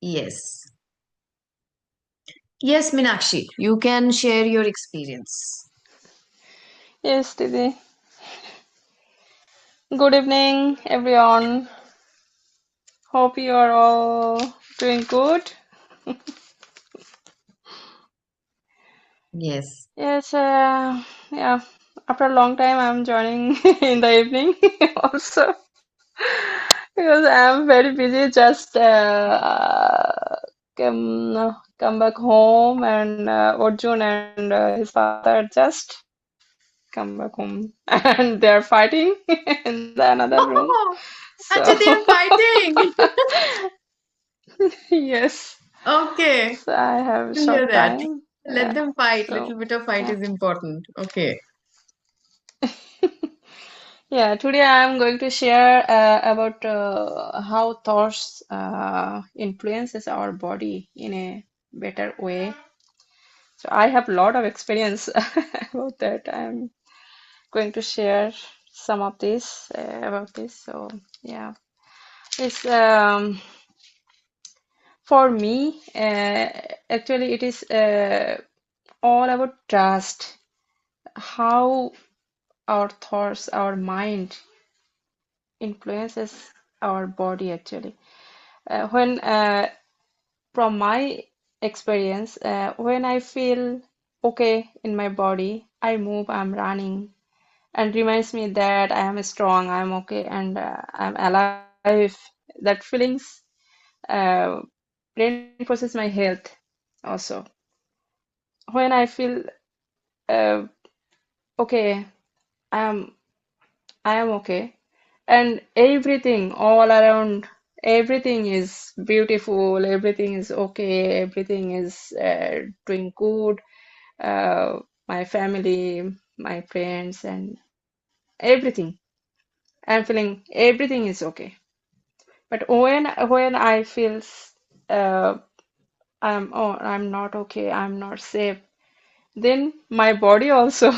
Yes. Yes, Minakshi, you can share your experience. Yes, Didi. Good evening, everyone. Hope you are all doing good. Yes. Yes, yeah. After a long time, I'm joining in the evening also because I'm very busy. Just come back home, and Arjun and his father just come back home, and they're fighting in the another room. Oh, So Acha, they are fighting. yes. Okay, So I have to hear short that. time. Let Yeah. them fight. So Little bit of fight yeah. is important. Okay. Yeah, today I'm going to share about how thoughts influences our body in a better way. So I have a lot of experience about that. I'm going to share some of this about this. So yeah, it's for me actually it is all about trust. How our thoughts, our mind influences our body actually. When from my experience, when I feel okay in my body, I move, I'm running, and reminds me that I am strong, I'm okay, and I'm alive. That feelings uh, reinforces my health also. When I feel uh, okay, I am I am okay, and everything all around, everything is beautiful, everything is okay, everything is doing good. My family, my friends, and everything. I'm feeling everything is okay. But when I feel uh, I'm not okay, I'm not safe, then my body also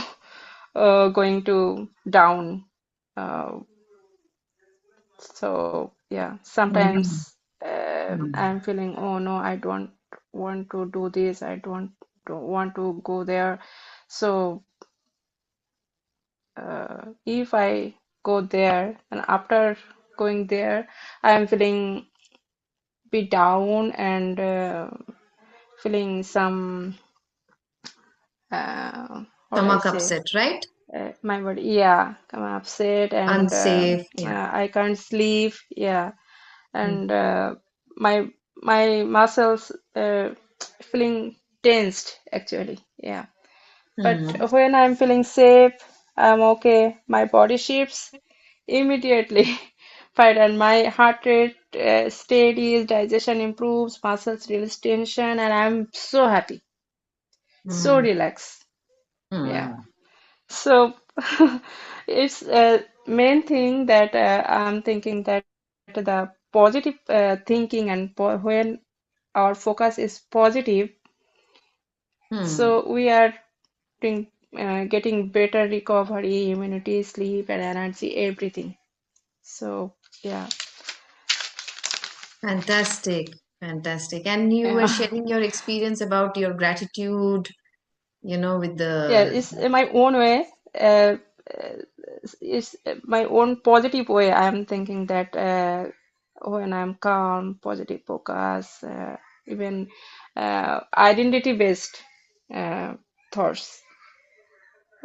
going to down. Uh, So yeah, Mm, sometimes mm, I'm feeling, oh no, I don't want to do this. I don't want to go there. So if I go there, and after going there, I'm feeling bit down and feeling some what I Stomach say, upset, right? my body, yeah, I'm upset and Unsafe. Yeah. I can't sleep. Yeah, Mm, and my muscles feeling tensed actually. Yeah, but mm, when I'm feeling safe, I'm okay. My body shifts immediately. Fine, and my heart rate steadies, digestion improves, muscles release tension, and I'm so happy, so mm, relaxed. Yeah. mm, So it's a main thing that I'm thinking that the positive thinking and when our focus is positive, mm. so we are doing, getting better recovery, immunity, sleep, and energy, everything. So yeah, Fantastic. Fantastic. And you were yeah, sharing your experience about your gratitude, with yeah. the. It's in my own way. It's my own positive way. I'm thinking that when I'm calm, positive focus, even identity-based uh, thoughts.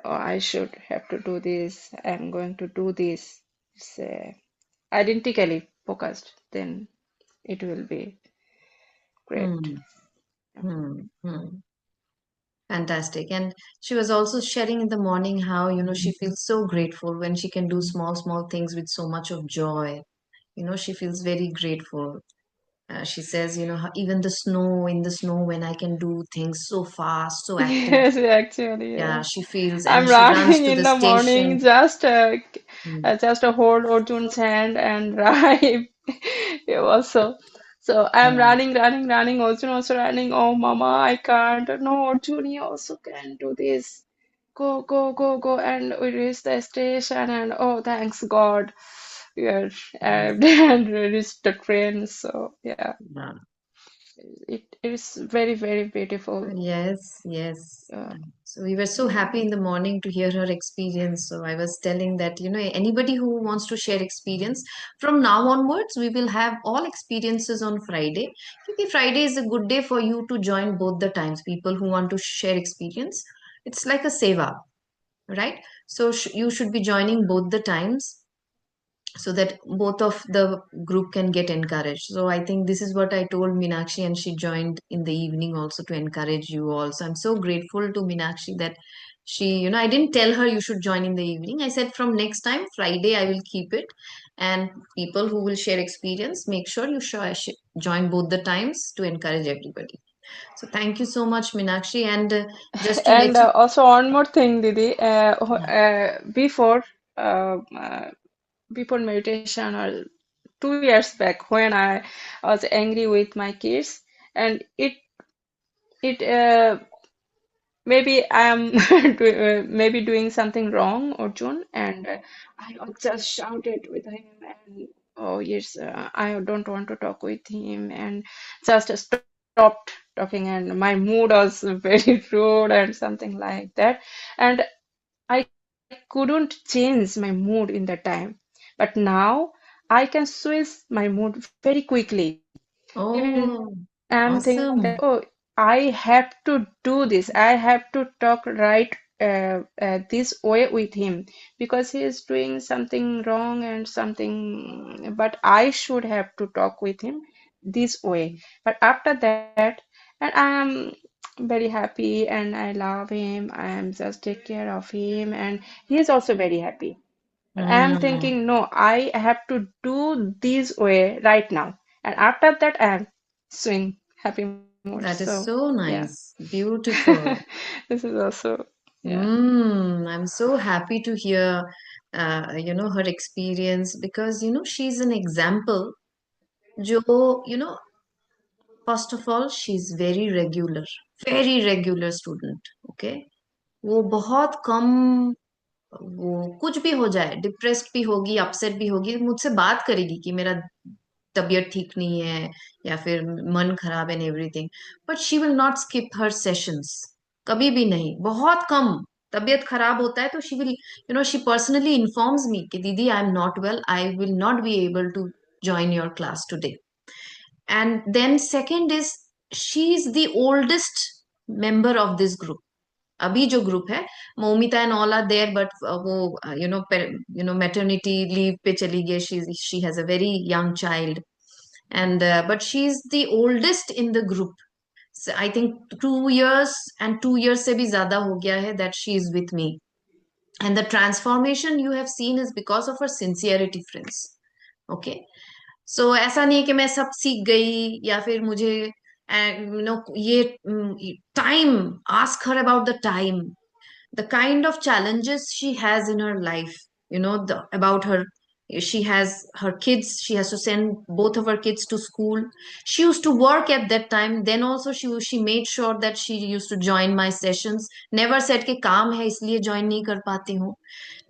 Oh, I should have to do this. I'm going to do this. It's identically focused. Then it will be great. Hmm, hmm, hmm. Fantastic. And she was also sharing in the morning how, she feels so grateful when she can do small, small things with so much of joy. She feels very grateful. She says, even in the snow, when I can do things so fast, so active. Yes, actually, Yeah, yes. she feels, I'm and she runs running to in the the station. morning, Mm, just hold Arjun's hand and ride. Yeah, also. So I'm mm, running, running, running. Arjun also running. Oh, Mama, I can't. No, Arjun, you also can do this. Go, go, go, go. And we reached the station, and oh, thanks God, we are mm, and reached the train. So yeah. yeah. It is very, very beautiful. Yes, yes. Uh, So we were so yeah. happy in the morning to hear her experience. So I was telling that, anybody who wants to share experience, from now onwards, we will have all experiences on Friday. Because Friday is a good day for you to join both the times. People who want to share experience, it's like a seva, right? So you should be joining both the times so that both of the group can get encouraged. So I think this is what I told Meenakshi, and she joined in the evening also to encourage you all. So I'm so grateful to Meenakshi that I didn't tell her you should join in the evening. I said from next time, Friday, I will keep it. And people who will share experience, make sure you join both the times to encourage everybody. So thank you so much, Meenakshi. And just to let And you, also one more thing, Didi. yeah. Uh, uh, before meditation, or 2 years back, when I was angry with my kids, and it maybe I am maybe doing something wrong, Arjun, and I just shouted with him, and oh yes, I don't want to talk with him, and just stopped talking, and my mood was very rude and something like that, and I couldn't change my mood in that time. But now I can switch my mood very quickly. Even Oh, I'm thinking that, awesome. oh, I have to do this. I have to talk right this way with him because he is doing something wrong and something, but I should have to talk with him this way. But after that, and I am very happy and I love him. I am just take care of him, and he is also very happy. But I am Mm. thinking, no, I have to do this way right now. And after that, I am swing happy mood. So, That is yeah. so nice. Beautiful. This is also, yeah. I'm so happy to hear, her experience because, she's an example. Jo, first of all, she's very regular student. Okay. वो बहुत कम वो कुछ भी हो जाए depressed भी होगी upset भी होगी मुझसे बात करेगी कि मेरा तबीयत ठीक नहीं है या फिर मन खराब and everything but she will not skip her sessions कभी भी नहीं बहुत कम तबीयत खराब होता है तो she will she personally informs me कि दीदी I am not well I will not be able to join your class today and then second is she is the oldest member of this group अभी जो group है Moumita and all are there but वो maternity leave पे चली गई she has a very young child and but she's the oldest in the group. So I think 2 years and 2 years से भी ज्यादा हो गया है that she is with me. And the transformation you have seen is because of her sincerity, friends. Okay. So ऐसा नहीं है कि मैं सब सीख गई या फिर मुझे ये time ask her about the time, the kind of challenges she has in her life, about her. She has her kids, she has to send both of her kids to school. She used to work at that time, then also she made sure that she used to join my sessions, never said कि काम है इसलिए join नहीं कर पाती हूँ.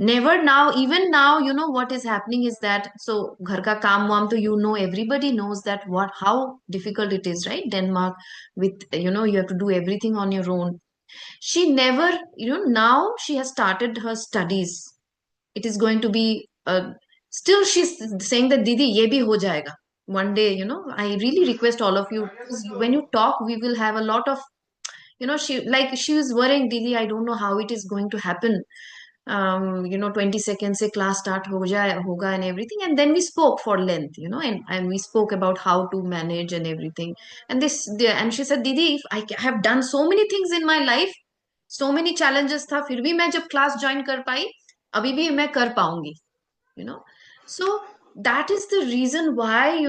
Never. Now, even now, what is happening is that so घर का काम वाम तो everybody knows that what how difficult it is, right? Denmark, with you have to do everything on your own. She never, now she has started her studies. It is going to be still she's saying that Didi ye bhi ho jayega one day. I really request all of you, because when you talk we will have a lot of, she was worrying, Didi, I don't know how it is going to happen. 20 seconds se class start hoga and everything, and then we spoke for length, and we spoke about how to manage and everything. And she said, Didi, if I have done so many things in my life, so many challenges था फिर भी मैं जब class join कर पाई, अभी भी मैं कर पाऊंगी. you know so that is the reason why,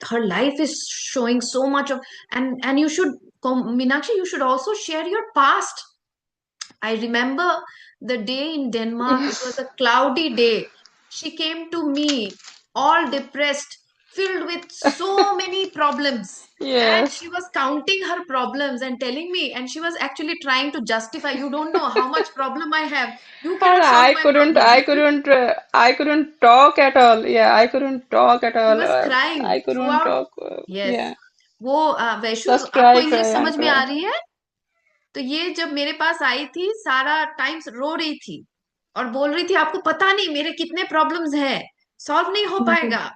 her life is showing so much of. And you should, Meenakshi, you should also share your past. I remember the day in Denmark, it was Yes. a cloudy day. She came to me all depressed, filled with so many problems. And Yes. she was counting her problems and telling me, and she was actually trying to justify, you don't know how much problem I have. You And cannot solve my problem. I couldn't talk at all. Yeah, I couldn't talk at She all. was crying I couldn't throughout. talk. Yes. Yeah. वो Vaishu, Just आपको cry, English cry and समझ में आ cry. रही है? तो ये जब मेरे पास आई थी, सारा टाइम्स रो रही थी और बोल रही थी आपको पता नहीं मेरे कितने प्रॉब्लम्स हैं, सॉल्व नहीं हो पाएगा,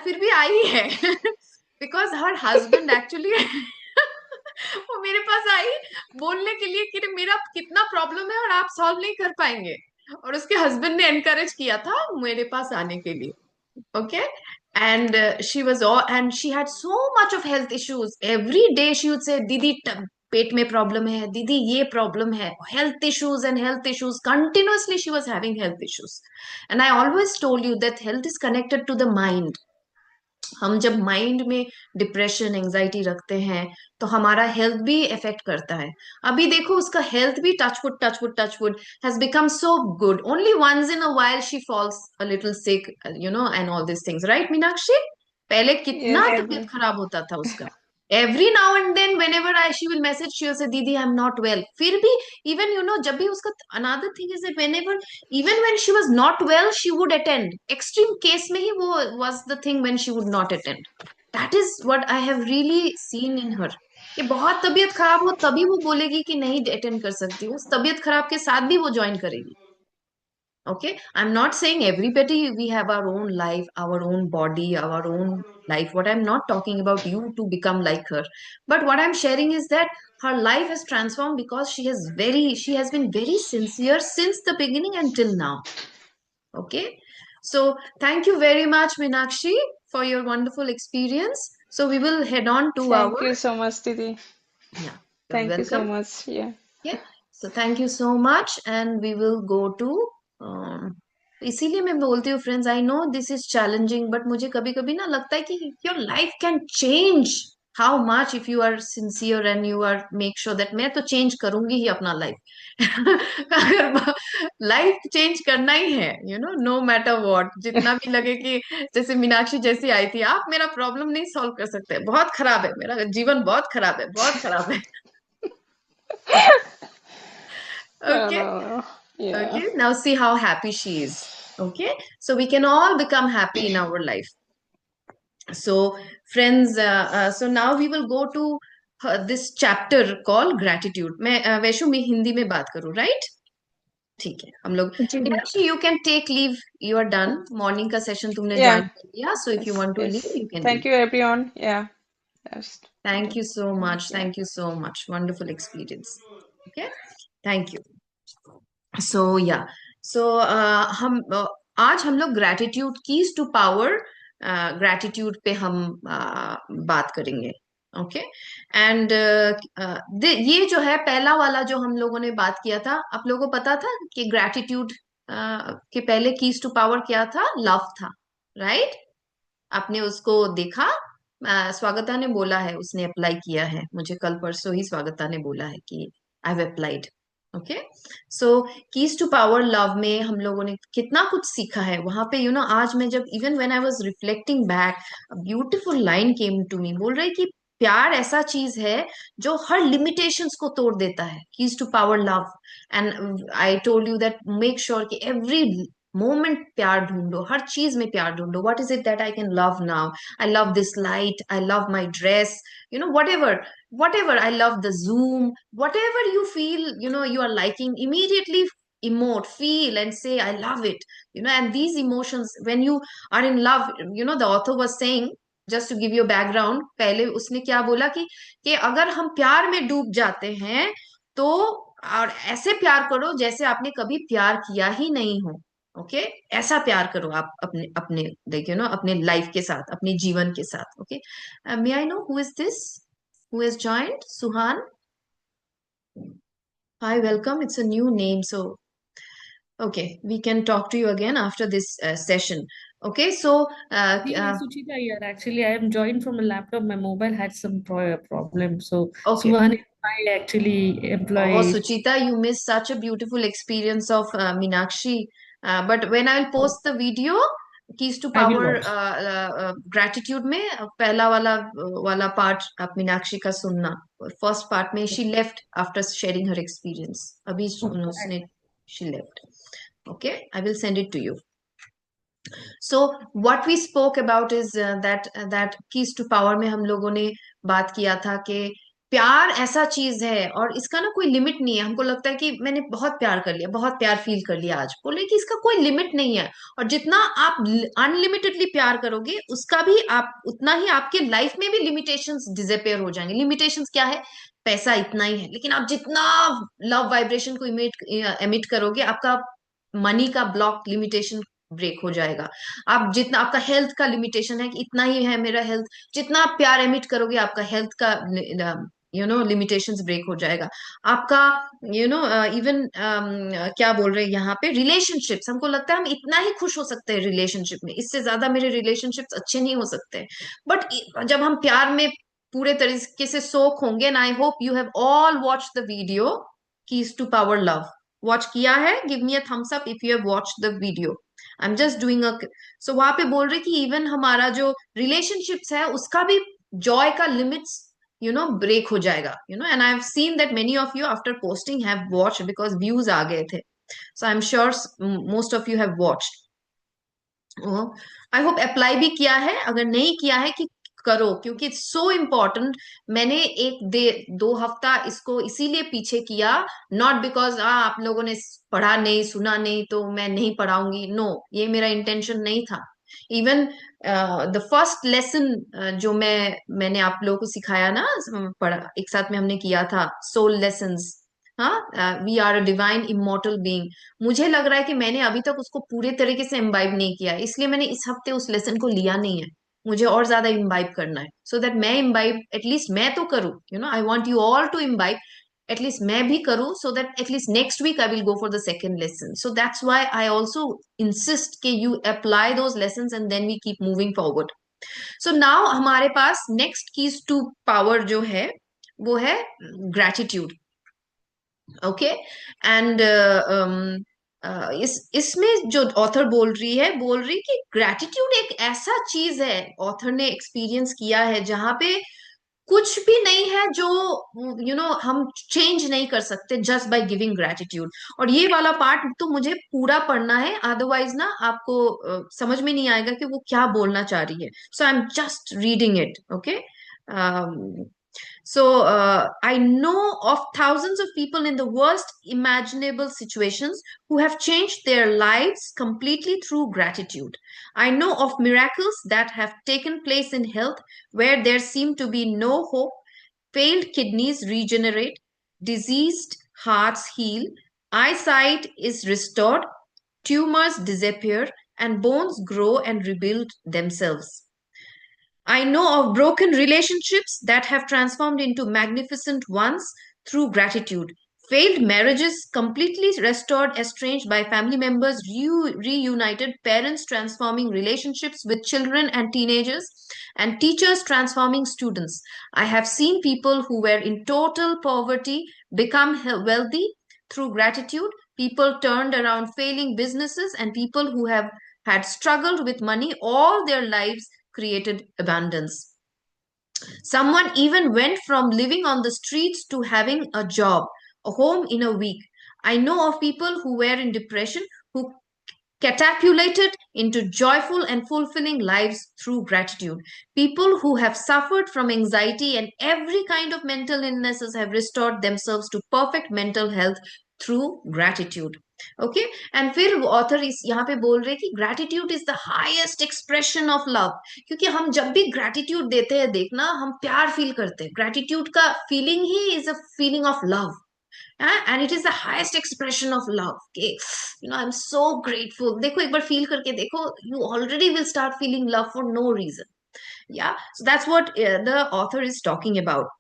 फिर भी आई है बिकॉज हर हस्बैंड एक्चुअली वो मेरे पास आई बोलने के लिए कि मेरा कितना प्रॉब्लम है और आप सॉल्व नहीं कर पाएंगे, और उसके हस्बैंड ने एनकरेज किया था मेरे पास आने के लिए. Okay. And and she had so much of health issues. Every day she would say, दीदी पेट में प्रॉब्लम है, दीदी ये प्रॉब्लम है, health issues and health issues. Continuously she was having health issues. And I always told you that health is connected to the mind. हम जब mind में depression anxiety रखते हैं तो हमारा हेल्थ भी इफेक्ट करता है. अभी देखो उसका हेल्थ भी touchwood touchwood touchwood has become so good. Only once in a while she falls a little sick, and all this things, right Meenakshi? पहले कितना Yes, तबीयत Didi. खराब होता था उसका. Every now and then whenever I she will message, she will say दीदी I am not well. फिर भी इवन जब भी उसका, another thing is that when ever, even when she was not well she would attend. Extreme case में ही वो was the thing when she would not attend. That is what I have really seen in her. कि बहुत तबीयत खराब हो तभी वो बोलेगी कि नहीं अटेंड कर सकती हूँ, उस तबीयत खराब के साथ भी वो ज्वाइन करेगी. Okay, I'm not saying everybody, we have our own life, our own body, our own life. What I'm not talking about you to become like her, but what I'm sharing is that her life has transformed because she has been very sincere since the beginning until now. Okay. So thank you very much, Meenakshi, for your wonderful experience. So we will head on to our, Thank you so much, Didi. yeah, you're Thank you so welcome. much. Yeah. Yeah. So thank you so much. And we will go to, इसीलिए मैं बोलती हूँ friends, I know this is challenging, but मुझे कभी कभी ना लगता है कि your life can change how much if you are sincere and you are make sure that मैं तो चेंज करूंगी ही अपना लाइफ अगर लाइफ चेंज करना ही है, नो मैटर व्हाट, जितना भी लगे कि जैसे मीनाक्षी जैसी आई थी, आप मेरा प्रॉब्लम नहीं सॉल्व कर सकते, बहुत खराब है मेरा जीवन, बहुत खराब है, बहुत खराब है. No, Okay. no, no. Yeah. Okay, now see how happy she is. Okay, so we can all become happy in our life. So, friends, so now we will go to this chapter called gratitude. मैं वैशु में हिंदी में बात करूँ, right? ठीक है, हम लोग, जी जी Meenakshi you can take leave. You are done. Morning का session तुमने Yeah. join कर लिया. So if you Yes. want to leave, Yes. you can Thank leave. you, everyone. Yeah. Yes. Thank you so much. Yeah. Thank you so much. Wonderful experience. Okay, thank you. सो या सो हम आज हम लोग gratitude keys to power, gratitude पे हम बात करेंगे. Okay. And ये जो है पहला वाला जो हम लोगों ने बात किया था, आप लोगों को पता था कि ग्रैटिट्यूड के पहले कीज टू पावर क्या था? लव था, राइट? आपने उसको देखा? स्वागता ने बोला है, उसने अप्लाई किया है, मुझे कल परसों ही स्वागता ने बोला है कि I have applied. Okay. So keys to power love में हम लोगों ने कितना कुछ सीखा है वहां पे. आज मैं जब even when I was reflecting back, beautiful line came to me, बोल रहे कि प्यार ऐसा चीज है जो हर लिमिटेशंस को तोड़ देता है. Keys to power love. And I told you that make sure कि एवरी मोमेंट प्यार ढूंढो, हर चीज में प्यार ढूंढो. What is it that I can love now? I love this light, I love my dress, whatever I love the Zoom, whatever you feel, you are liking, immediately emote, feel and say I love it. And these emotions when you are in love, the author was saying, just to give you a background, पहले उसने क्या बोला कि अगर हम प्यार में डूब जाते हैं तो, और ऐसे प्यार करो जैसे आपने कभी प्यार किया ही नहीं हो. ओके. ऐसा प्यार करो आप अपने अपने देखिए अपने लाइफ के साथ, अपने जीवन के साथ. Okay. May I know who is this who has joined? Suhan. Hi, welcome. It's a new name. So, okay, we can talk to you again after this session. Okay, so, Suchita here. Actually, I am joined from a laptop. My mobile had some problem. So, okay. Suhan is my actually Oh, employee. Suchita, you missed such a beautiful experience of Meenakshi. But when I'll post the video, Keys to I will Power watch. Gratitude में पहला वाला part आप मीनाक्षी का सुनना. First part में she left after sharing her experience. अभी Okay. उसने she left. Okay, I will send it to you. So what we spoke about is that keys to power में हम लोगों ने बात किया था कि प्यार ऐसा चीज है और इसका ना कोई लिमिट नहीं है। हमको लगता है कि मैंने बहुत प्यार कर लिया, बहुत प्यार फील कर लिया, आज बोले कि इसका कोई लिमिट नहीं है। और जितना आप अनलिमिटेडली प्यार करोगे उसका भी आप उतना ही आपके लाइफ में भी लिमिटेशंस डिसअपेयर हो जाएंगे। लिमिटेशंस क्या है? पैसा इतना ही है, लेकिन आप जितना लव वाइब्रेशन को इमिट एमिट करोगे, आपका मनी का ब्लॉक लिमिटेशन ब्रेक हो जाएगा। आप जितना, आपका हेल्थ का लिमिटेशन है कि इतना ही है मेरा हेल्थ, जितना आप प्यार एमिट करोगे आपका हेल्थ का लिमिटेशंस ब्रेक हो जाएगा। आपका इवन क्या बोल रहे हैं यहाँ पे, रिलेशनशिप्स, हमको लगता है हम इतना ही खुश हो सकते हैं रिलेशनशिप में, इससे ज्यादा मेरे रिलेशनशिप्स अच्छे नहीं हो सकते। बट जब हम प्यार में पूरे तरीके से सोख होंगे, and I hope you have all watch the video keys to power love. Watch किया है? Give me a thumbs up if you have watch the video. I am just doing a, so वहां पे बोल रहे कि even हमारा जो relationships है उसका भी जॉय का लिमिट्स ब्रेक हो जाएगा। And I have seen that many of you after posting have watched, because views आ गए थे। So I am sure most of you have watched. I hope apply भी किया है, अगर नहीं किया है कि करो, क्योंकि इट्स सो इम्पोर्टेंट। मैंने एक दे 2 हफ्ता इसको इसीलिए पीछे किया, नॉट बिकॉज आप लोगों ने पढ़ा नहीं, सुना नहीं तो मैं नहीं पढ़ाऊंगी, नो, ये मेरा इंटेंशन नहीं था। इवन द फर्स्ट लेसन जो मैंने आप लोगों को सिखाया ना, पढ़ा एक साथ में हमने किया था, सोल लेसन्स। हाँ, we are a divine immortal being. मुझे लग रहा है कि मैंने अभी तक उसको पूरे तरीके से इम्बाइब नहीं किया है, इसलिए मैंने इस हफ्ते उस लेसन को लिया नहीं है। मुझे और ज्यादा इम्बाइब करना है, सो दैट मैं इम्बाइब, एटलीस्ट मैं तो करूँ, I want you all to imbibe, at least मैं भी करूँ, so that at least next week I will go for the second lesson. So that's why I also insist कि you apply those lesson and then we keep moving forward. So now हमारे पास next keys to power जो है वो है gratitude. Okay. And इसमें जो author बोल रही कि ग्रेटिट्यूड एक ऐसा चीज है, ऑथर ने एक्सपीरियंस किया है, जहां पे कुछ भी नहीं है जो हम चेंज नहीं कर सकते जस्ट बाय गिविंग ग्रेटिट्यूड। और ये वाला पार्ट तो मुझे पूरा पढ़ना है, अदरवाइज ना आपको समझ में नहीं आएगा कि वो क्या बोलना चाह रही है। So I am just reading it. Okay. So, I know of thousands of people in the worst imaginable situations who have changed their lives completely through gratitude. I know of miracles that have taken place in health where there seemed to be no hope. Failed kidneys regenerate, diseased hearts heal, eyesight is restored, tumors disappear, and bones grow and rebuild themselves. I know of broken relationships that have transformed into magnificent ones through gratitude. Failed marriages completely restored, estranged by family members, reunited, parents transforming relationships with children and teenagers, and teachers transforming students. I have seen people who were in total poverty become wealthy through gratitude, people turned around failing businesses, and people who have had struggled with money all their lives created abundance. Someone even went from living on the streets to having a job, a home in a week. I know of people who were in depression who catapulted into joyful and fulfilling lives through gratitude. People who have suffered from anxiety and every kind of mental illnesses have restored themselves to perfect mental health through gratitude. Okay. And फिर author इस यहाँ पे बोल रहे हैं कि gratitude is the highest expression of love. क्योंकि हम जब भी ग्रेटिट्यूड देते हैं, देखना, हम प्यार फील करते हैं। ग्रेटिट्यूड का feeling he is a feeling of love, and it is the highest expression of love के आई एम सो ग्रेटफुल। देखो, एक बार फील करके देखो, you already will start feeling love for no reason. Yeah, so that's what the author is talking about.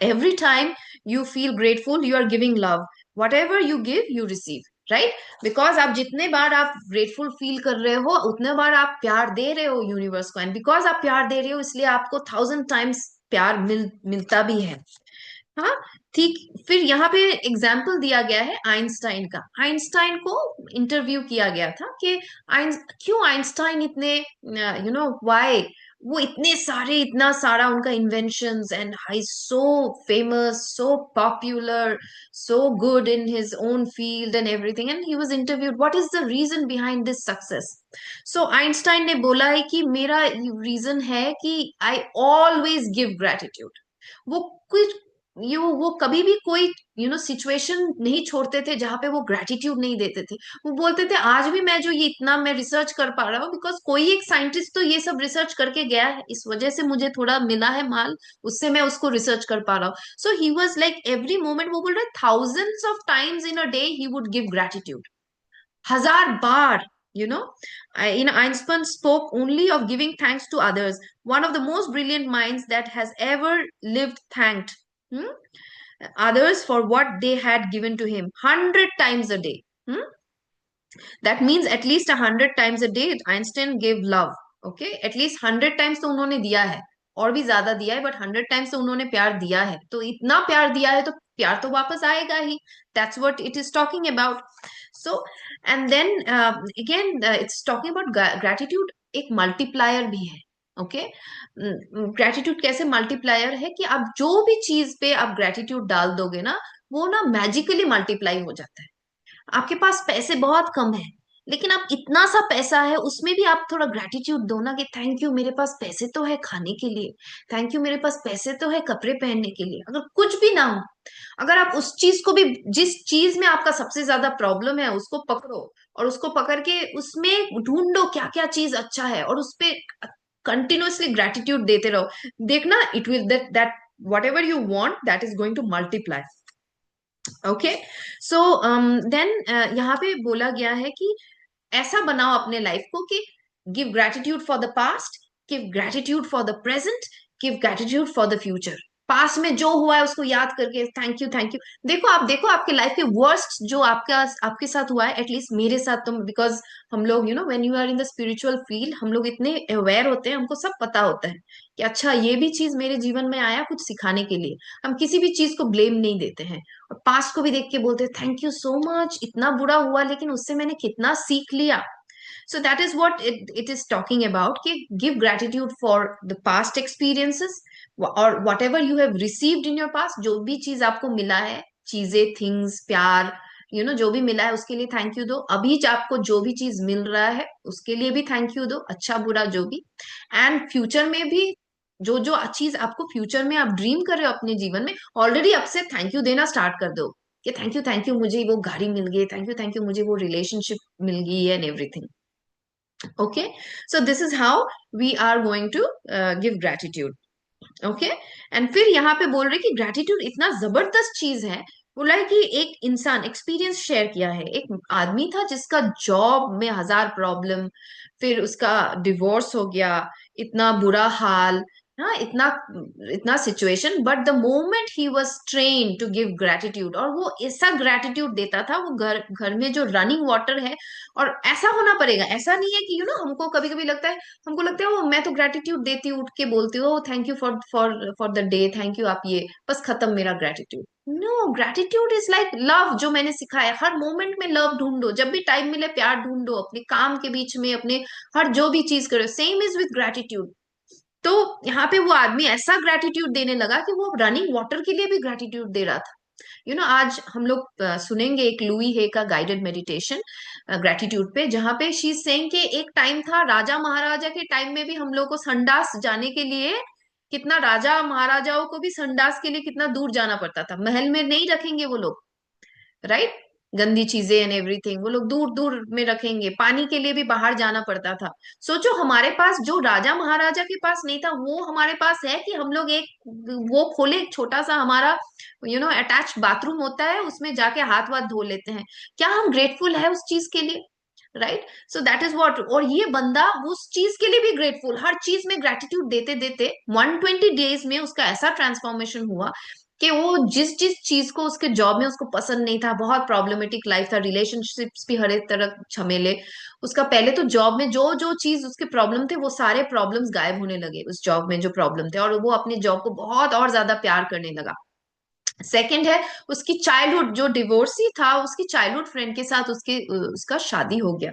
Every time you feel grateful, you are giving love. Whatever you give, you receive, right? Because आप जितने बार आप grateful feel कर रहे हो, उतने बार आप प्यार दे रहे हो यूनिवर्स को, एंड बिकॉज आप प्यार दे रहे हो इसलिए आपको 1000 times प्यार मिलता भी है। हाँ, ठीक। फिर यहाँ पे एग्जाम्पल दिया गया है आइंस्टाइन का। आइंस्टाइन को इंटरव्यू किया गया था कि क्यों आइंस्टाइन इतने, व्हाई वो इतना सारा उनका inventions, and high so famous, so popular, so good in his own field and everything, and he was interviewed, what is the reason behind this success? So Einstein ने बोला है कि मेरा रीजन है कि I always give gratitude. वो कुछ वो कभी भी कोई सिचुएशन नहीं छोड़ते थे जहां पे वो ग्रेटिट्यूड नहीं देते थे। वो बोलते थे आज भी मैं जो ये इतना मैं रिसर्च कर पा रहा हूँ, बिकॉज कोई एक साइंटिस्ट तो ये सब रिसर्च करके गया है, इस वजह से मुझे थोड़ा मिला है माल, उससे मैं उसको रिसर्च कर पा रहा हूँ। So he was like every moment, वो बोल रहे thousands of times in a day he would give gratitude, 1000 बार, you know. Einstein spoke only of giving thanks to others. One of the most brilliant minds that has ever lived thanked hmm, others for what they had given to him 100 times a day. Hmm? That means at least 100 times a day Einstein gave love. Okay, at least 100 times तो उन्होंने दिया है, और भी ज्यादा दिया है, but 100 times तो उन्होंने प्यार दिया है, तो इतना प्यार दिया है तो प्यार तो वापस आएगा ही। That's what it is talking about. So and then again it's talking about gratitude, एक मल्टीप्लायर भी है। ओके, ग्रेटिट्यूड कैसे मल्टीप्लायर है कि आप जो भी चीज पे आप ग्रेटिट्यूड डाल दोगे ना, वो ना मैजिकली मल्टीप्लाई हो जाता है। आपके पास पैसे बहुत कम है, लेकिन आप इतना सा पैसा है उसमें भी आप थोड़ा ग्रेटिट्यूड दो ना, कि थैंक यू मेरे पास पैसे तो है खाने के लिए, थैंक यू मेरे पास पैसे तो है कपड़े पहनने के लिए, अगर कुछ भी ना हो, अगर आप उस चीज को भी, जिस चीज में आपका सबसे ज्यादा प्रॉब्लम है उसको पकड़ो, और उसको पकड़ के उसमें ढूंढो क्या क्या चीज अच्छा है, और उस पे कंटिन्यूअसली ग्रेटिट्यूड देते रहो, देखना it will that whatever you want that is going to multiply. Okay, so then यहाँ पे बोला गया है कि ऐसा बनाओ अपने लाइफ को कि give gratitude for the past, give gratitude for the present, give gratitude for the future. Past में जो हुआ है उसको याद करके थैंक यू थैंक यू। देखो आपके लाइफ के वर्स्ट जो आपका आपके साथ हुआ है, एटलीस्ट मेरे साथ तो, बिकॉज हम लोग when you are in the spiritual field हम लोग इतने अवेयर होते हैं, हमको सब पता होता है कि अच्छा ये भी चीज मेरे जीवन में आया कुछ सिखाने के लिए। हम किसी भी चीज को ब्लेम नहीं देते हैं, और पास्ट को भी देख के बोलते हैं थैंक यू सो मच, इतना बुरा हुआ लेकिन उससे मैंने कितना सीख लिया। So that is what it is talking about, कि give gratitude for the past experiences or whatever you have received in your past, जो भी चीज आपको मिला है, चीजें, थिंग्स, प्यार, जो भी मिला है उसके लिए थैंक यू दो। अभी आपको जो भी चीज मिल रहा है उसके लिए भी थैंक यू दो, अच्छा बुरा जो भी। एंड फ्यूचर में भी जो जो चीज आपको फ्यूचर में आप ड्रीम कर रहे हो अपने जीवन में, ऑलरेडी अब से थैंक यू देना स्टार्ट कर दो, कि थैंक यू मुझे वो गाड़ी मिल गई, थैंक यू मुझे वो रिलेशनशिप मिल गई and everything. Okay, so this is how we are going to give gratitude. Okay, and फिर यहाँ पे बोल रहे कि ग्रेटिट्यूड इतना जबरदस्त चीज है। बोला है कि एक इंसान एक्सपीरियंस शेयर किया है, एक आदमी था जिसका जॉब में 1000 प्रॉब्लम, फिर उसका डिवोर्स हो गया, इतना बुरा हाल, हाँ, इतना इतना situation, but the moment he was train to give gratitude, और वो ऐसा ग्रेटिट्यूड देता था, वो घर घर में जो रनिंग वाटर है, और ऐसा होना पड़ेगा, ऐसा नहीं है कि हमको कभी कभी लगता है, हमको लगता है वो मैं तो ग्रेटिट्यूड देती हूँ, उठ के बोलती हूँ thank you for for for the day, thank you, आप ये बस खत्म मेरा gratitude. No, gratitude is like love, जो मैंने सिखाया, हर मोमेंट में लव ढूंढो, जब भी टाइम मिले प्यार ढूंढो, अपने काम के बीच में, अपने हर जो भी चीज करो, सेम इज विद ग्रेटिट्यूड। तो यहाँ पे वो आदमी ऐसा ग्रेटिट्यूड देने लगा कि वो रनिंग वाटर के लिए भी ग्रेटिट्यूड दे रहा था। आज हम लोग सुनेंगे एक लुई हे का गाइडेड मेडिटेशन ग्रेटिट्यूड पे, जहां पे शी सेइंग कि एक टाइम था राजा महाराजा के टाइम में भी हम लोग को संडास जाने के लिए, कितना राजा महाराजाओं को भी संडास के लिए कितना दूर जाना पड़ता था, महल में नहीं रखेंगे वो लोग, राइट, गंदी चीजें एंड एवरीथिंग वो लोग दूर दूर में रखेंगे, पानी के लिए भी बाहर जाना पड़ता था। सोचो हमारे पास जो राजा महाराजा के पास नहीं था वो हमारे पास है, कि हम लोग एक वो खोले, एक छोटा सा हमारा अटैच बाथरूम होता है, उसमें जाके हाथ वाथ धो लेते हैं। क्या हम ग्रेटफुल है उस चीज के लिए? Right, so that is what, और ये बंदा उस चीज के लिए भी ग्रेटफुल, हर चीज में ग्रेटिट्यूड देते देते 120 डेज में उसका ऐसा ट्रांसफॉर्मेशन हुआ कि वो जिस जिस चीज को उसके जॉब में उसको पसंद नहीं था, बहुत प्रॉब्लमेटिक लाइफ था, रिलेशनशिप्स भी हर एक तरह झमेले, उसका पहले तो जॉब में जो जो चीज उसके प्रॉब्लम थे वो सारे प्रॉब्लम्स गायब होने लगे उस जॉब में जो प्रॉब्लम थे, और वो अपने जॉब को बहुत और ज्यादा प्यार करने लगा। सेकंड है, उसकी चाइल्डहुड जो डिवोर्सी था, उसकी चाइल्डहुड फ्रेंड के साथ उसका शादी हो गया।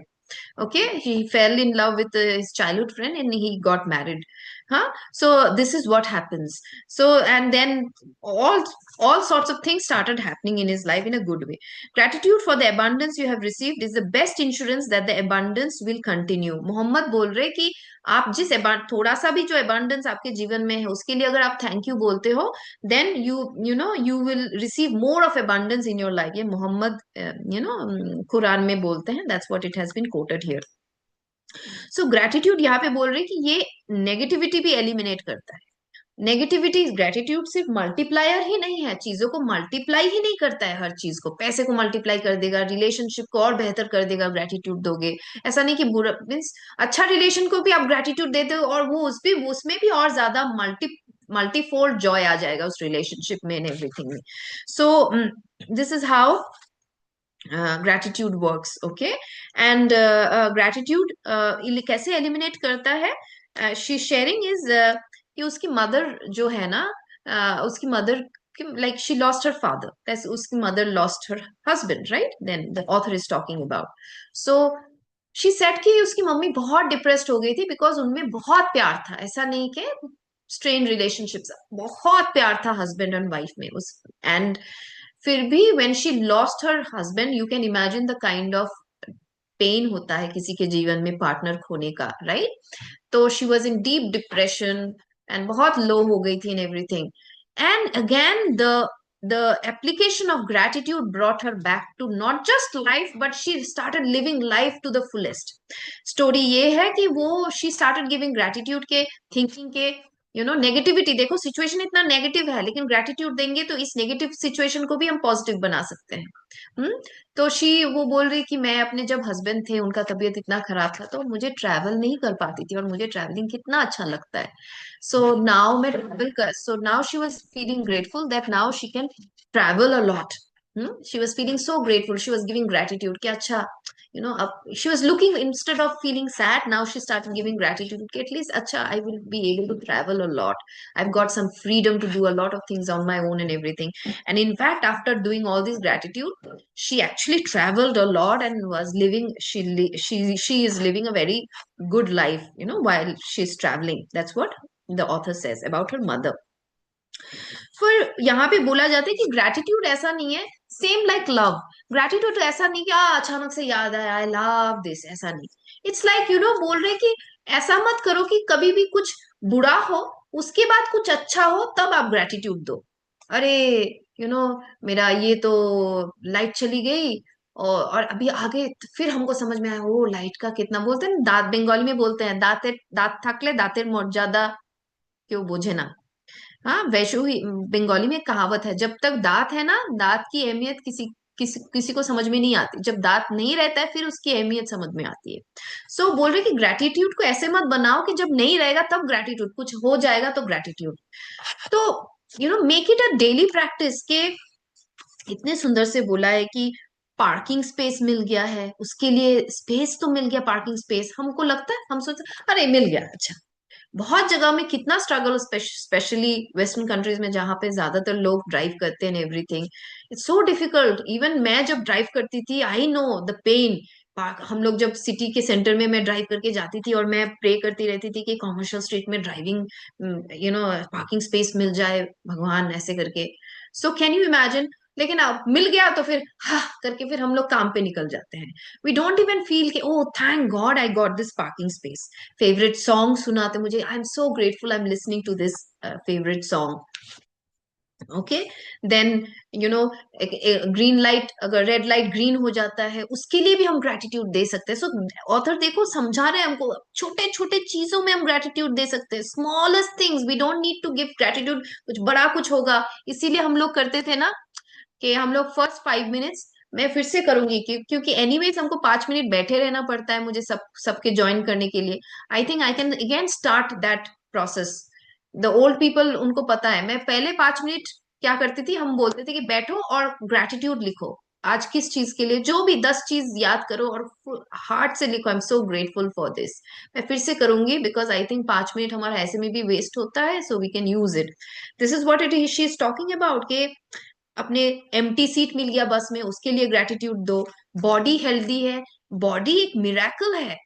Okay, he fell in love with his childhood friend and he got married. Huh? So this is what happens. So and then all all sorts of things started happening in his life in a good way. Gratitude for the abundance you have received is the best insurance that the abundance will continue. Mohammad बोल रहे कि आप जिस थोड़ा सा भी जो abundance आपके जीवन में है उसके लिए अगर आप थैंक यू बोलते हो, then you will receive more of abundance in your life. ये मोहम्मद कुरान में बोलते हैं. That's what it has been quoted here. So gratitude यहाँ पे बोल रही है कि ये नेगेटिविटी भी एलिमिनेट करता है. नेगेटिविटी, ग्रेटिट्यूड सिर्फ मल्टीप्लायर ही नहीं है, चीजों को मल्टीप्लाई ही नहीं करता है. हर चीज को, पैसे को मल्टीप्लाई कर देगा, रिलेशनशिप को और बेहतर कर देगा ग्रेटिट्यूड दोगे. ऐसा नहीं कि बुरा मीन्स अच्छा रिलेशन को भी आप ग्रेटिट्यूड देते हो और वो उसमें भी और ज्यादा मल्टीफोल्ड जॉय आ जाएगा उस रिलेशनशिप में एंड एवरीथिंग में. सो this is how gratitude works. Okay. And gratitude कैसे eliminate करता है. She sharing is कि उसकी मदर जो है ना, उसकी mother like she lost her father, that's उसकी mother lost her husband, right? Then the author is talking about. So she said कि उसकी मम्मी बहुत डिप्रेस्ड हो गई थी बिकॉज उनमें बहुत प्यार था. ऐसा नहीं कि स्ट्रेन रिलेशनशिप्स, बहुत प्यार था हस्बैंड एंड वाइफ में उस. एंड फिर भी when she lost her husband, you can imagine the kind of pain होता है किसी के जीवन में पार्टनर खोने का, राइट? तो she was in deep depression and बहुत लो हो गई थी in everything. And again the application of gratitude brought her back to not just life but she started living life to the fullest. Story ये है कि वो she started giving gratitude के thinking के नेगेटिविटी देखो, सिचुएशन इतना negative है लेकिन ग्रेटिट्यूड देंगे तो इस नेगेटिव सिचुएशन को भी हम पॉजिटिव बना सकते हैं. तो वो बोल रही कि मैं अपने जब हस्बैंड थे उनका तबीयत इतना खराब था तो मुझे ट्रैवल नहीं कर पाती थी और मुझे ट्रैवलिंग कितना अच्छा लगता है. So now she was feeling grateful that now she can travel a lot. She was feeling so grateful, she was giving gratitude कि अच्छा up she was looking, instead of feeling sad, now she started giving gratitude कि at least अच्छा I will be able to travel a lot, I've got some freedom to do a lot of things on my own and everything. And in fact after doing all this gratitude she actually traveled a lot and was living, she is living a very good life while she's traveling. That's what the author says about her mother. फिर यहाँ पे बोला जाता है कि gratitude ऐसा नहीं है सेम लाइक लव. ग्रेटिट्यूड ऐसा नहीं कि अचानक से याद आया आई लव दिस, ऐसा नहीं. इट्स लाइक बोल रहे कि ऐसा मत करो कि कभी भी कुछ बुरा हो उसके बाद कुछ अच्छा हो तब आप ग्रेटिट्यूड दो. अरे यू नो मेरा ये तो लाइट चली गई और अभी आगे फिर हमको समझ में आया ओ लाइट का कितना, बोलते हैं ना, दांत बंगाली में बोलते हैं दांते दांत थाकले दांतेर मर्यादा क्यों बोझे ना. हाँ, वैसे ही बंगाली में एक कहावत है, जब तक दांत है ना दांत की अहमियत किसी को समझ में नहीं आती, जब दांत नहीं रहता है फिर उसकी अहमियत समझ में आती है. बोल रहे कि ग्रेटिट्यूड को ऐसे मत बनाओ कि जब नहीं रहेगा तब ग्रेटिट्यूड, कुछ हो जाएगा तो ग्रेटिट्यूड. तो make it a daily practice के. इतने सुंदर से बोला है कि पार्किंग स्पेस मिल गया है, उसके लिए स्पेस तो मिल गया, पार्किंग स्पेस. हमको लगता है, हम सोचते अरे मिल गया अच्छा. बहुत जगह में कितना स्ट्रगल, स्पेशली वेस्टर्न कंट्रीज में जहां पे ज्यादातर लोग ड्राइव करते हैं everything. It's so difficult. Even मैं जब ड्राइव करती थी आई नो द पेन. हम लोग जब सिटी के सेंटर में मैं ड्राइव करके जाती थी और मैं प्रे करती रहती थी कि कॉमर्शियल स्ट्रीट में ड्राइविंग पार्किंग स्पेस मिल जाए भगवान, ऐसे करके. So can you imagine. लेकिन अब मिल गया तो फिर हा करके फिर हम लोग काम पे निकल जाते हैं. वी डोंट इवन फील कि oh thank God I got this parking space. Favourite song सुनाते मुझे, I am so grateful I am listening to this favourite song. Okay. Then green light, अगर रेड लाइट ग्रीन हो जाता है उसके लिए भी हम ग्रेटिट्यूड दे सकते हैं. ऑथर देखो समझा रहे हैं हमको, छोटे छोटे चीजों में हम ग्रेटिट्यूड दे सकते हैं. Smallest things, we don't need to give gratitude कुछ बड़ा कुछ होगा. इसीलिए हम लोग करते थे ना कि हम लोग फर्स्ट 5 मिनट्स, मैं फिर से करूंगी क्योंकि एनीवेज हमको 5 मिनट बैठे रहना पड़ता है मुझे सबके ज्वाइन करने के लिए. I think I can again start that process. The old people उनको पता है, मैं पहले 5 मिनट क्या करती थी, हम बोलते थे कि बैठो और ग्रेटिट्यूड लिखो. आज किस चीज के लिए, जो भी 10 चीज याद करो और हार्ट से लिखो, आई am so grateful for this. मैं फिर से करूंगी बिकॉज आई थिंक 5 मिनट हमारा ऐसे में भी वेस्ट होता है, so we can use it. This is what it she is talking about के अपने एम्प्टी सीट मिल गया बस में उसके लिए ग्रेटिट्यूड दो. बॉडी हेल्दी है, बॉडी एक मिरेकल है.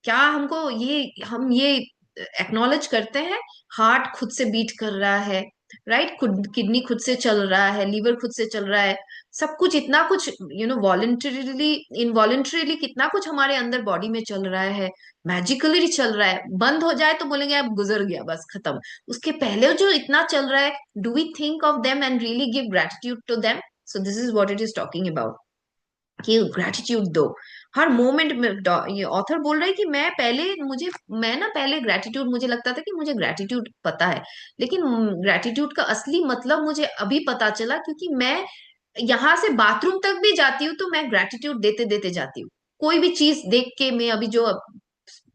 क्या हमको ये एक्नॉलेज करते हैं, हार्ट खुद से बीट कर रहा है, राइट, खुद किडनी खुद से चल रहा है, लीवर खुद से चल रहा है, सब कुछ इतना कुछ वॉलेंटरीली इनवॉलेंटरीली कितना कुछ हमारे अंदर बॉडी में चल रहा है, मैजिकली चल रहा है। बंद हो जाए तो बोलेंगे अब गुजर गया, बस खत्म। उसके पहले जो इतना चल रहा है, do we think of them and really give gratitude to them? So this is what it is talking about, कि ग्रेटिट्यूड दो हर मोमेंट में। ये ऑथर बोल रहा है कि मैं ना पहले ग्रेटिट्यूड, मुझे लगता था कि मुझे ग्रेटिट्यूड पता है, लेकिन ग्रेटिट्यूड का असली मतलब मुझे अभी पता चला, क्योंकि मैं यहाँ से बाथरूम तक भी जाती हूँ तो मैं ग्रेटिट्यूड देते देते जाती हूँ। कोई भी चीज देख के मैं अभी जो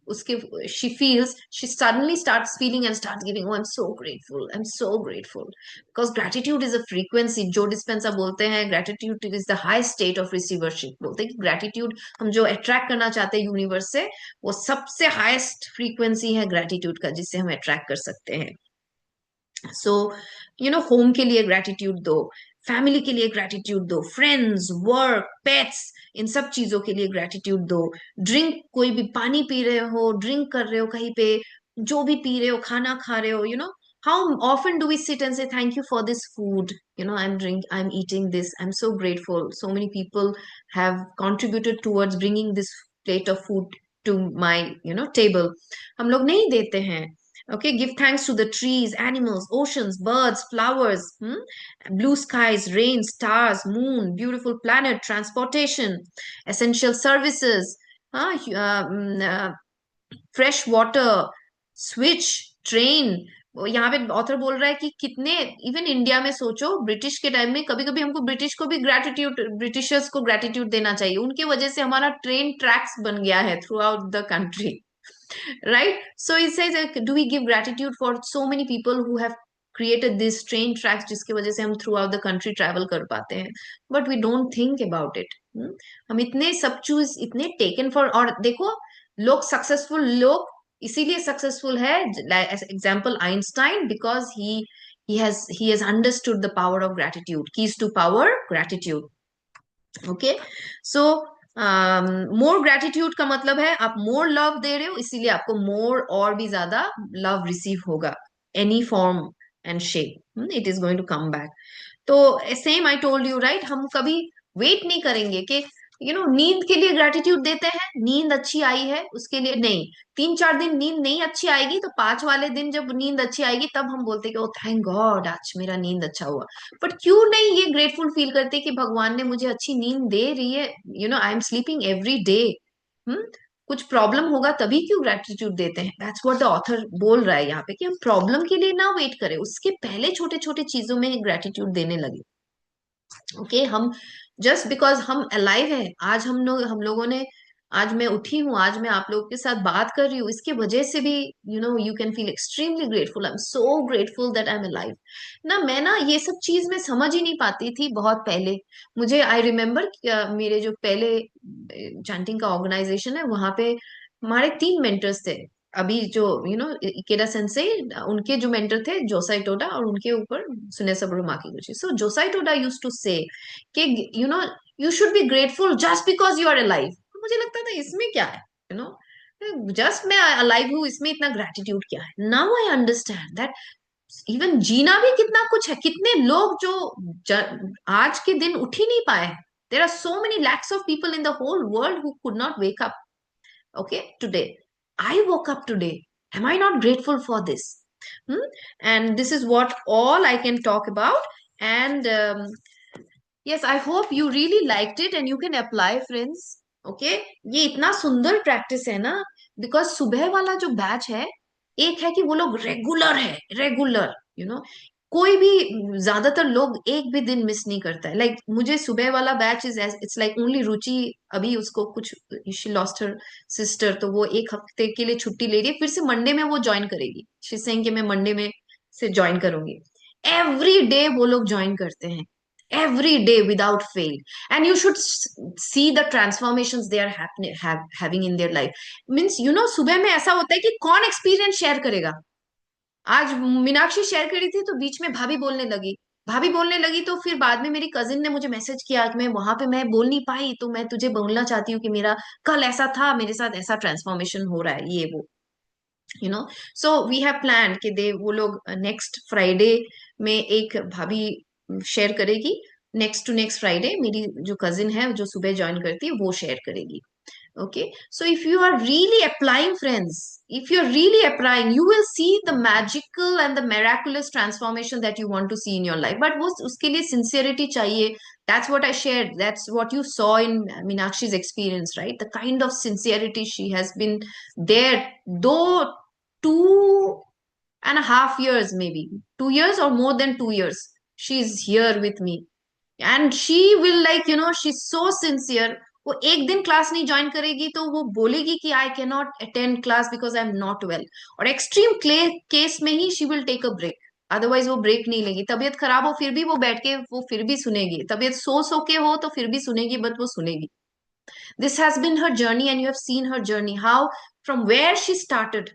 उसके she suddenly starts feeling and starts giving, oh I'm so grateful, I'm so grateful, because gratitude is a frequency. जो डिस्पेंसा बोलते हैं gratitude is the high state of receivership, बोलते हैं कि gratitude हम जो अट्रैक्ट करना चाहते हैं यूनिवर्स से, वो सबसे हाईएस्ट फ्रीक्वेंसी है gratitude का, जिससे हम अट्रैक्ट कर सकते हैं। सो होम के लिए ग्रेटिट्यूड दो, फैमिली के लिए ग्रेटिट्यूड दो, फ्रेंड्स, वर्क, पेट्स, इन सब चीजों के लिए ग्रेटिट्यूड दो। ड्रिंक, कोई भी पानी पी रहे हो, ड्रिंक कर रहे हो कहीं पे, जो भी पी रहे हो, खाना खा रहे हो, how often do we sit and say thank you for this food, I am eating this, I am so grateful, so many people have contributed towards bringing this plate of food to my table। हम लोग नहीं देते हैं। Okay, give thanks to the trees, animals, oceans, birds, flowers, blue skies, rain, stars, moon, beautiful planet, transportation, essential services, fresh water, switch, train। यहाँ पे author बोल रहा है कि कितने, इवन इंडिया में सोचो, ब्रिटिश के टाइम में कभी कभी हमको ब्रिटिश को भी ग्रेटिट्यूड, ब्रिटिशर्स को ग्रेटिट्यूड देना चाहिए, उनके वजह से हमारा ट्रेन ट्रैक्स बन गया है through out the country, right? So it says like, do we give gratitude for so many people who have created these train tracks, जिसकी वजह से हम throughout the country travel कर पाते हैं, but we don't think about it। हम इतने सब चीज इतने taken for, और देखो लोग सक्सेसफुल लोग इसीलिए सक्सेसफुल है, example Einstein, because he has understood the power of gratitude, keys to power, gratitude। Okay, so more gratitude का मतलब है आप मोर लव दे रहे हो, इसीलिए आपको मोर और भी ज्यादा लव रिसीव होगा, any form and shape, it is going to come back. तो same I told you, right, हम कभी वेट नहीं करेंगे कि नींद के लिए ग्रेटिट्यूड देते हैं, नींद अच्छी आई है उसके लिए नहीं, 3-4 दिन नींद नहीं अच्छी आएगी तो 5 वाले दिन जब नींद अच्छी आएगी तब हम बोलते हैं कि ओ थैंक गॉड आज मेरा नींद अच्छा हुआ। बट क्यों नहीं ये ग्रेटफुल फील करते कि भगवान ने मुझे अच्छी नींद दे रही है, I am sleeping every day. हम्म कुछ प्रॉब्लम होगा तभी क्यों ग्रेटिट्यूड देते हैं? दैट्स व्हाट द ऑथर बोल रहा है यहाँ पे, कि हम प्रॉब्लम के लिए ना वेट करें, उसके पहले छोटे छोटे चीजों में ग्रेटिट्यूड देने लगे। ओके, हम जस्ट बिकॉज हम अलाइव है, आज हम लोगों ने, आज मैं उठी हूँ, आज मैं आप लोगों के साथ बात कर रही हूँ, इसके वजह से भी you can feel extremely grateful, I am so grateful that I am alive. मैं ना ये सब चीज मैं समझ ही नहीं पाती थी बहुत पहले। मुझे आई रिमेम्बर मेरे जो पहले चैंटिंग का ऑर्गेनाइजेशन है, वहां पे हमारे 3 मेंटर्स थे। अभी जो इकेडा सेंसे, उनके जो मेंटर थे जोसाई टोडा, और उनके ऊपर सुनेसा ब्रह्माकी गुची। सो जोसाई टोडा यूज्ड टू से कि you should be grateful just because you are alive. मुझे लगता था इसमें क्या है, जस्ट मैं अलाइव हूँ, इसमें इतना ग्रेटिट्यूड क्या है? Now I understand that even जीना भी कितना कुछ है। कितने लोग जो आज के दिन उठ ही नहीं पाए, there are so many lakhs of people in the whole world who could not wake up. Okay, today I woke up today, am I not grateful for this? And this is what all I can talk about, and yes, I hope you really liked it and you can apply, friends। Okay, ये इतना सुंदर practice है ना, because सुबह वाला जो batch है, एक है कि वो लोग रेगुलर है, रेगुलर, कोई भी, ज्यादातर लोग एक भी दिन मिस नहीं करता है। मुझे सुबह वाला batch is it's like only Ruchi, अभी उसको कुछ, शी लॉस्ट हर सिस्टर, तो वो एक हफ्ते के लिए छुट्टी ले रही है, फिर से मंडे में वो ज्वाइन करेगी, शी सेइंग कि मैं मंडे में से ज्वाइन करूंगी। एवरी डे वो लोग ज्वाइन करते हैं, every day without fail, and you should see the transformations they are having in their life। means सुबह में ऐसा होता है कि कौन एक्सपीरियंस शेयर करेगा। आज मीनाक्षी शेयर करी थी तो बीच में भाभी बोलने लगी तो फिर बाद में मेरी कजिन ने मुझे मैसेज किया कि मैं वहां पे मैं बोल नहीं पाई, तो मैं तुझे बोलना चाहती हूँ कि मेरा कल ऐसा था, मेरे साथ ऐसा ट्रांसफॉर्मेशन हो रहा है, ये वो। So we have planned कि दे वो लोग नेक्स्ट फ्राइडे में एक भाभी शेयर करेगी, नेक्स्ट फ्राइडे मेरी जो कजिन है जो सुबह ज्वाइन करती है वो शेयर करेगी. Okay, so if you are really applying, friends, if you're really applying, you will see the magical and the miraculous transformation that you want to see in your life. But वो उसके लिए sincerity चाहिए. That's what I shared. That's what you saw in Meenakshi's experience, right? The kind of sincerity she has been there, though 2.5 years, maybe 2 years or more than 2 years, she's here with me. And she will like she so sincere. वो एक दिन class नहीं join करेगी तो वो बोलेगी कि I can not attend class because I am not well. और एक्सट्रीम केस में ही she will take a break. Otherwise वो ब्रेक नहीं लेगी. तबीयत खराब हो फिर भी वो बैठ के वो फिर भी सुनेगी. तबीयत सो के हो तो फिर भी सुनेगी, बट वो सुनेगी. This has been her journey and you have seen her journey, how from where she started,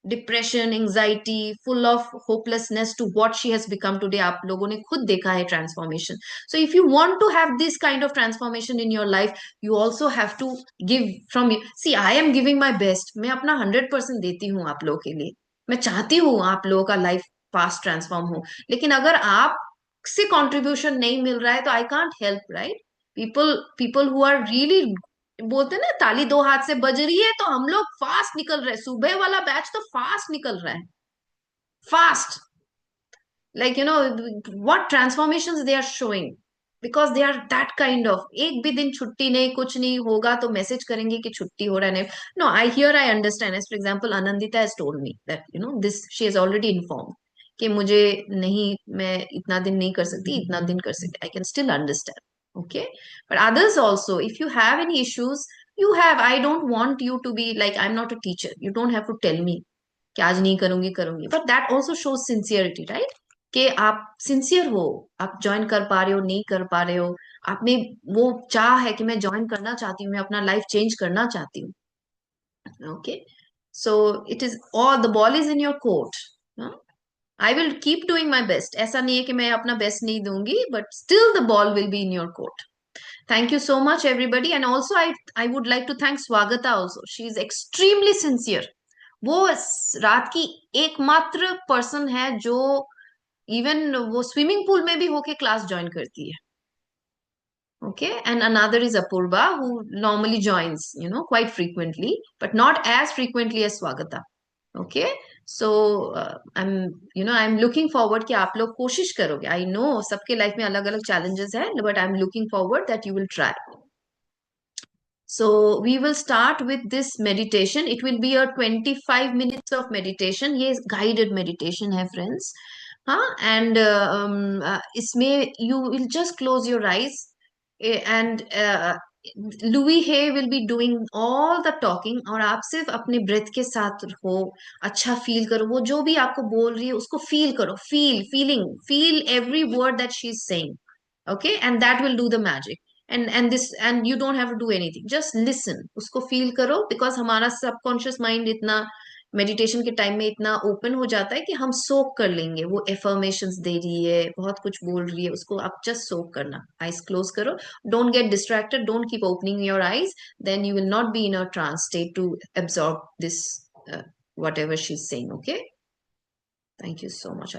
depression, anxiety, full of hopelessness, to what she has become today. आप लोगों ने खुद देखा है transformation. So if you want to have this kind of transformation in your life, you also have to give from you. See, I am giving my best. मैं अपना 100% देती हूँ आप लोगों के लिए. मैं चाहती हूँ आप लोगों का लाइफ फास्ट ट्रांसफॉर्म हो. लेकिन अगर आप से कंट्रीब्यूशन नहीं मिल रहा है तो I can't help, right? People people who are really, बोलते हैं ना, ताली दो हाथ से बज रही है, तो हम लोग फास्ट निकल रहे हैं. सुबह वाला बैच तो फास्ट निकल रहा है. Fast, like what transformations they are showing, because they are that kind of. एक भी दिन छुट्टी नहीं, कुछ नहीं होगा तो मैसेज करेंगे कि छुट्टी हो रहा है. नहीं, no, I hear, I understand. As for example, Anandita has told me that this, she has already inform कि मुझे नहीं, मैं इतना दिन नहीं कर सकती, इतना दिन कर सकती. I can still understand. Okay, but others also, if you have any issues, you have. I don't want you to be like, I'm not a teacher, you don't have to tell me कि आज नहीं करूंगी करूंगी. But that also shows sincerity, right? कि आप sincere हो, आप join कर पा रहे हो, नहीं कर पा रहे हो. आप में वो चाह है कि मैं ज्वाइन करना चाहती हूँ, मैं अपना लाइफ चेंज करना चाहती हूँ. Okay, so it is all, the ball is in your court. I will keep doing my best. ऐसा नहीं है कि मैं अपना बेस्ट नहीं दूंगी, but still the ball will be in your court. Thank you so much, everybody. And also, I would like to thank Swagata also. She is extremely sincere. वो रात की एकमात्र पर्सन है जो इवन वो स्विमिंग पूल में भी होके क्लास ज्वाइन करती है. Okay, and another is Apurva, who normally joins, quite frequently, but not as frequently as Swagata. Okay, so I'm looking forward कि आप लोग कोशिश करोगे. I know सबके लाइफ में अलग अलग challenges है, but I'm looking forward that you will try. So we will start with this meditation. It will be a 25 minutes of meditation. ये guided meditation है, friends. हाँ, and इसमें you will just close your eyes, and Louis Hay will be doing all the talking, और आप सिर्फ अपने breath के साथ हो. अच्छा फील करो, वो जो भी आपको बोल रही है उसको फील करो. Feel every word that she's saying. Okay, and that will do the magic. And you don't have to do anything, just listen, उसको फील करो. बिकॉज हमारा सबकॉन्शियस माइंड इतना मेडिटेशन के टाइम में इतना ओपन हो जाता है कि हम सोक कर लेंगे. वो एफर्मेशंस दे रही है, बहुत कुछ बोल रही है, उसको आप जस्ट सोक करना. आइज क्लोज करो, don't get distracted, don't keep opening your eyes. Then you will not be in a trance state to absorb this, whatever she's saying. Okay, thank you so much.